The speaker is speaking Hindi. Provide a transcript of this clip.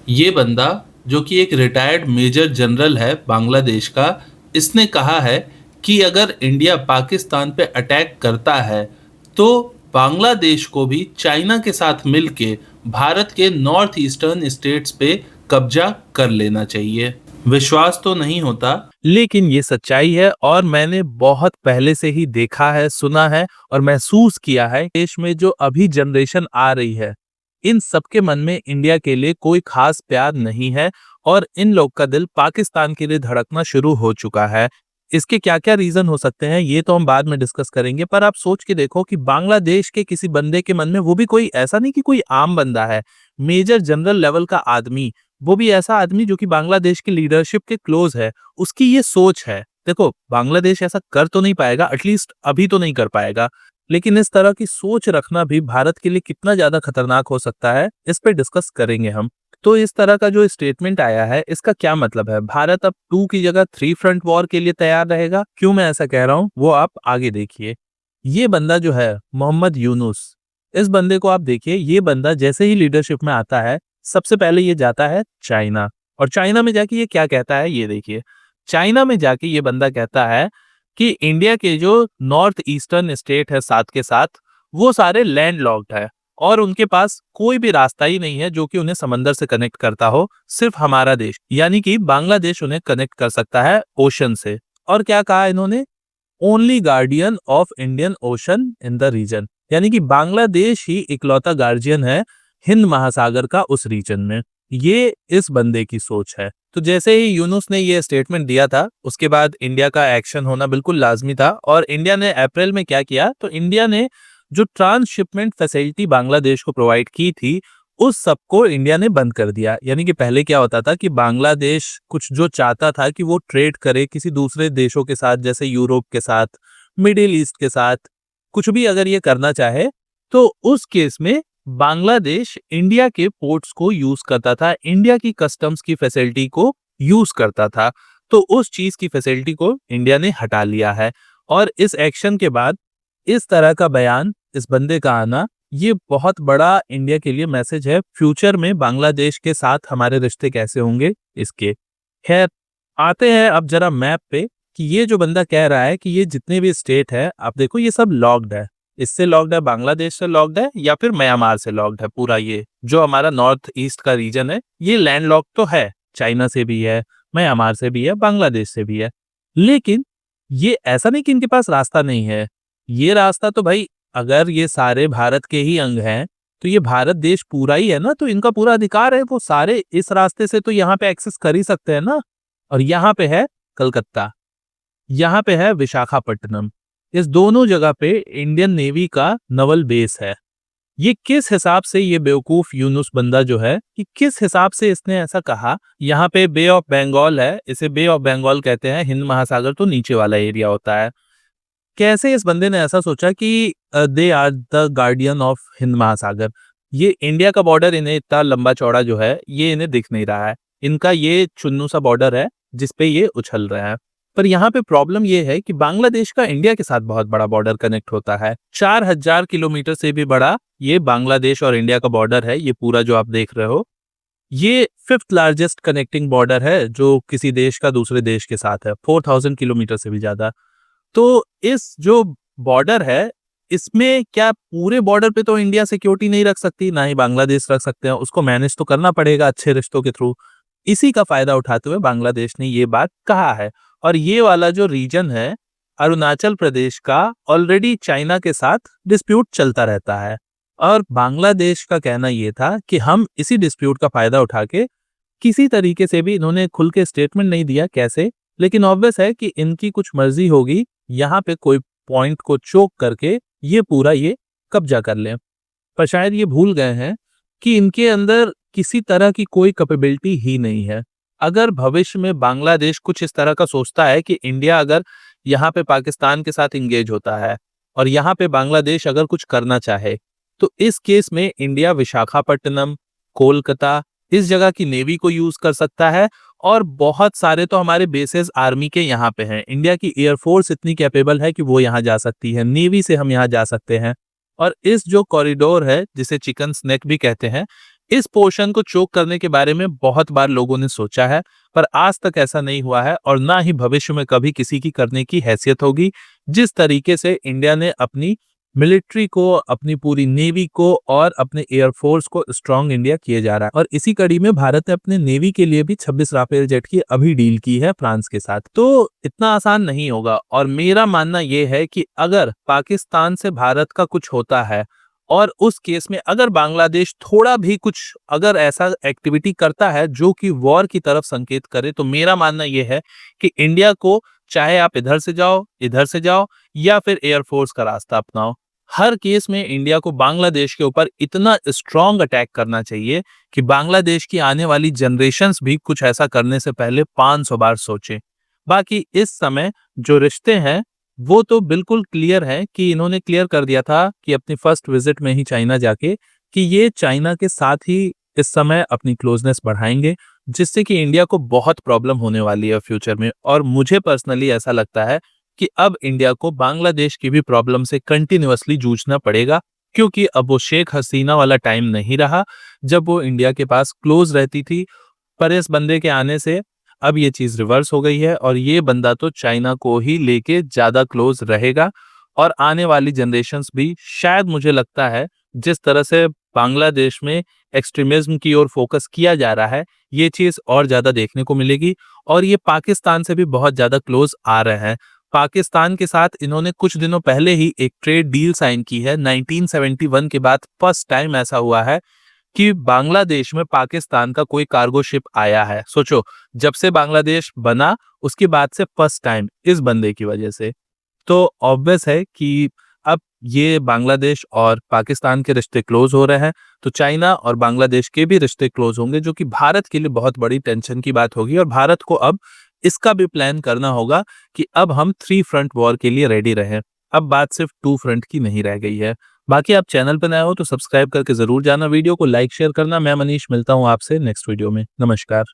ये बंदा, जो कि एक रिटायर्ड मेजर जनरल है बांग्लादेश का, इसने कहा है कि अगर इंडिया पाकिस्तान पे अटैक करता है, तो बांग्लादेश को भी चाइना के साथ मिलके भारत के नॉर्थ ईस्टर्न स्टेट्स पे कब्जा कर लेना चाहिए। विश्वास तो नहीं होता, लेकिन ये सच्चाई है और मैंने बहुत पहले से ही देखा है, सुना है और महसूस किया है। देश में जो अभी जनरेशन आ रही है, इन सबके मन में इंडिया के लिए कोई खास प्यार नहीं है और इन लोग का दिल पाकिस्तान के लिए धड़कना शुरू हो चुका है। इसके क्या-क्या रीजन हो सकते हैं ये तो हम बाद में डिस्कस करेंगे, पर आप सोच के देखो कि बांग्लादेश के किसी बंदे के मन में, वो भी कोई ऐसा नहीं कि कोई आम बंदा है, मेजर जनरल लेवल का आदमी, वो भी ऐसा आदमी जो कि बांग्लादेश की लीडरशिप के क्लोज है, उसकी ये सोच है। देखो, बांग्लादेश ऐसा कर तो नहीं पाएगा, एटलीस्ट अभी तो नहीं कर पाएगा, लेकिन इस तरह की सोच रखना भी भारत के लिए कितना ज्यादा खतरनाक हो सकता है, इस पे डिस्कस करेंगे हम। तो इस तरह का जो स्टेटमेंट आया है, इसका क्या मतलब है? भारत अब 2 की जगह 3 फ्रंट वॉर के लिए तैयार रहेगा? क्यों मैं ऐसा कह रहा हूँ, वो आप आगे देखिए। ये बंदा जो है, मोहम्मद यूनुस, इस बंदे को आप देखिए, ये बंदा जैसे ही लीडरशिप में आता है, सबसे पहले ये जाता है चाइना, और चाइना में जाके ये क्या कहता है, ये देखिए। चाइना में जाके ये बंदा कहता है कि इंडिया के जो नॉर्थ ईस्टर्न स्टेट है साथ के साथ, वो सारे लैंड लॉक्ड है और उनके पास कोई भी रास्ता ही नहीं है जो कि उन्हें समंदर से कनेक्ट करता हो, सिर्फ हमारा देश यानी कि बांग्लादेश उन्हें कनेक्ट कर सकता है ओशन से। और क्या कहा इन्होंने? Only guardian of Indian Ocean in the region, यानी कि बांग्लादेश ही इकलौता गार्जियन है हिंद महासागर का उस रीजन में। ये इस बंदे की सोच है। तो जैसे ही यूनुस ने ये स्टेटमेंट दिया था, उसके बाद इंडिया का एक्शन होना बिल्कुल लाजमी था। और इंडिया ने अप्रैल में क्या किया, तो इंडिया ने जो ट्रांसशिपमेंट फैसिलिटी बांग्लादेश को प्रोवाइड की थी, उस सबको इंडिया ने बंद कर दिया। यानी कि पहले क्या होता था कि बांग्लादेश कुछ जो चाहता था कि वो ट्रेड करे किसी दूसरे देशों के साथ, जैसे यूरोप के साथ, मिडिल ईस्ट के साथ, कुछ भी अगर ये करना चाहे, तो उस केस में बांग्लादेश इंडिया के पोर्ट्स को यूज करता था, इंडिया की कस्टम्स की फैसिलिटी को यूज करता था। तो उस चीज की फैसिलिटी को इंडिया ने हटा लिया है। और इस एक्शन के बाद इस तरह का बयान, इस बंदे का आना, ये बहुत बड़ा इंडिया के लिए मैसेज है। फ्यूचर में बांग्लादेश के साथ हमारे रिश्ते कैसे होंगे इसके। खैर, आते हैं अब जरा मैप पे कि ये जो बंदा कह रहा है कि ये जितने भी स्टेट है, आप देखो ये सब लॉक्ड है। इससे लॉक्ड है, बांग्लादेश से लॉक्ड है, या फिर म्यांमार से लॉक्ड है। पूरा ये जो हमारा नॉर्थ ईस्ट का रीजन है, ये लैंड लॉक तो है, चाइना से भी है, म्यांमार से भी है, बांग्लादेश से भी है। लेकिन ये ऐसा नहीं कि इनके पास रास्ता नहीं है। ये रास्ता तो भाई, अगर ये सारे भारत के ही अंग हैं, तो ये भारत देश पूरा ही है ना, तो इनका पूरा अधिकार है, वो सारे इस रास्ते से तो यहाँ पे एक्सेस कर ही सकते हैं ना। और यहाँ पे है कलकत्ता, यहाँ पे है विशाखापट्टनम, इस दोनों जगह पे इंडियन नेवी का नवल बेस है। ये किस हिसाब से, ये बेवकूफ यूनुस बंदा जो है, कि किस हिसाब से इसने ऐसा कहा? यहाँ पे बे ऑफ बंगाल है, इसे बे ऑफ बंगाल कहते हैं, हिंद महासागर तो नीचे वाला एरिया होता है। कैसे इस बंदे ने ऐसा सोचा कि they are the guardian of Hind महासागर? ये इंडिया का बॉर्डर इन्हें इतना लंबा चौड़ा जो है, ये इन्हें दिख नहीं रहा है। इनका ये चुन्नू सा बॉर्डर है जिसपे ये उछल रहा है। पर यहाँ पे प्रॉब्लम ये है कि बांग्लादेश का इंडिया के साथ बहुत बड़ा बॉर्डर कनेक्ट होता है। 4000 किलोमीटर से भी बड़ा ये बांग्लादेश और इंडिया का बॉर्डर है, ये पूरा जो आप देख रहे हो। ये 5th लार्जेस्ट कनेक्टिंग बॉर्डर है जो किसी देश का दूसरे देश के साथ है, 4000 किलोमीटर से भी ज्यादा। तो इस जो बॉर्डर है, इसमें क्या पूरे बॉर्डर पे तो इंडिया सिक्योरिटी नहीं रख सकती, ना ही बांग्लादेश रख सकते हैं, उसको मैनेज तो करना पड़ेगा अच्छे रिश्तों के थ्रू। इसी का फायदा उठाते हुए बांग्लादेश ने ये बात कहा है। और ये वाला जो रीजन है अरुणाचल प्रदेश का, ऑलरेडी चाइना के साथ डिस्प्यूट चलता रहता है। और बांग्लादेश का कहना ये था कि हम इसी डिस्प्यूट का फायदा उठा के, किसी तरीके से भी इन्होंने खुल के स्टेटमेंट नहीं दिया कैसे, लेकिन ऑब्वियस है कि इनकी कुछ मर्जी होगी, यहाँ पे कोई पॉइंट को चोक करके ये पूरा ये कब्जा कर लें। पर शायद ये भूल गए हैं कि इनके अंदर किसी तरह की कोई कैपेबिलिटी ही नहीं है। अगर भविष्य में बांग्लादेश कुछ इस तरह का सोचता है कि इंडिया अगर यहाँ पे पाकिस्तान के साथ इंगेज होता है और यहाँ पे बांग्लादेश अगर कुछ करना चाहे, तो इस केस में इंडिया विशाखापट्टनम, कोलकाता, इस जगह की नेवी को यूज कर सकता है। और बहुत सारे तो हमारे बेसेस आर्मी के यहाँ पे हैं। इंडिया की एयरफोर्स इतनी कैपेबल है कि वो यहाँ जा सकती है, नेवी से हम यहाँ जा सकते हैं। और इस जो कॉरिडोर है, जिसे चिकन स्नेक भी कहते हैं, इस पोर्शन को चोक करने के बारे में बहुत बार लोगों ने सोचा है, पर आज तक ऐसा नहीं हुआ है और ना ही भविष्य में कभी किसी की करने की हैसियत होगी। जिस तरीके से इंडिया ने अपनी मिलिट्री को, अपनी पूरी नेवी को और अपने एयरफोर्स को स्ट्रांग इंडिया किए जा रहा है, और इसी कड़ी में भारत ने अपने नेवी के लिए भी 26 राफेल जेट की अभी डील की है फ्रांस के साथ। तो इतना आसान नहीं होगा, और मेरा मानना यह है कि अगर पाकिस्तान से भारत का कुछ होता है और उस केस में अगर बांग्लादेश थोड़ा भी कुछ अगर ऐसा एक्टिविटी करता है जो कि वॉर की तरफ संकेत करे, तो मेरा मानना यह है कि इंडिया को, चाहे आप इधर से जाओ या फिर एयरफोर्स का रास्ता अपनाओ, हर केस में इंडिया को बांग्लादेश के ऊपर इतना स्ट्रांग अटैक करना चाहिए कि बांग्लादेश की आने वाली जनरेशन्स भी कुछ ऐसा करने से पहले 500 बार सोचें। बाकी इस समय जो रिश्ते हैं वो तो बिल्कुल क्लियर है कि इन्होंने क्लियर कर दिया था कि अपनी फर्स्ट विजिट में ही चाइना जाके कि ये चाइना के साथ ही इस समय अपनी क्लोजनेस बढ़ाएंगे, जिससे कि इंडिया को बहुत प्रॉब्लम होने वाली है फ्यूचर में। और मुझे पर्सनली ऐसा लगता है कि अब इंडिया को बांग्लादेश की भी प्रॉब्लम से कंटिन्यूअसली जूझना पड़ेगा, क्योंकि अब वो शेख हसीना वाला टाइम नहीं रहा जब वो इंडिया के पास क्लोज रहती थी। पर इस बंदे के आने से अब ये चीज रिवर्स हो गई है और ये बंदा तो चाइना को ही लेके ज्यादा क्लोज रहेगा। और आने वाली जनरेशन्स भी शायद, मुझे लगता है, जिस तरह से बांग्लादेश में एक्सट्रीमिज्म की ओर फोकस किया जा रहा है, ये चीज और ज्यादा देखने को मिलेगी। और ये पाकिस्तान से भी बहुत ज्यादा क्लोज आ रहे हैं। पाकिस्तान के साथ इन्होंने कुछ दिनों पहले ही एक ट्रेड डील साइन की है। 1971 के बाद फर्स्ट टाइम ऐसा हुआ है कि बांग्लादेश में पाकिस्तान का कोई कार्गो शिप आया है। सोचो, जब से बांग्लादेश बना उसके बाद से फर्स्ट टाइम इस बंदे की वजह से। तो ऑब्वियस है कि अब ये बांग्लादेश और पाकिस्तान के रिश्ते क्लोज हो रहे हैं, तो चाइना और बांग्लादेश के भी रिश्ते क्लोज होंगे, जो कि भारत के लिए बहुत बड़ी टेंशन की बात होगी। और भारत को अब इसका भी प्लान करना होगा कि अब हम 3 फ्रंट वॉर के लिए रेडी रहें। अब बात सिर्फ 2 फ्रंट की नहीं रह गई है। बाकी आप चैनल पर नए हो तो सब्सक्राइब करके जरूर जाना, वीडियो को लाइक शेयर करना। मैं मनीष, मिलता हूँ आपसे नेक्स्ट वीडियो में। नमस्कार।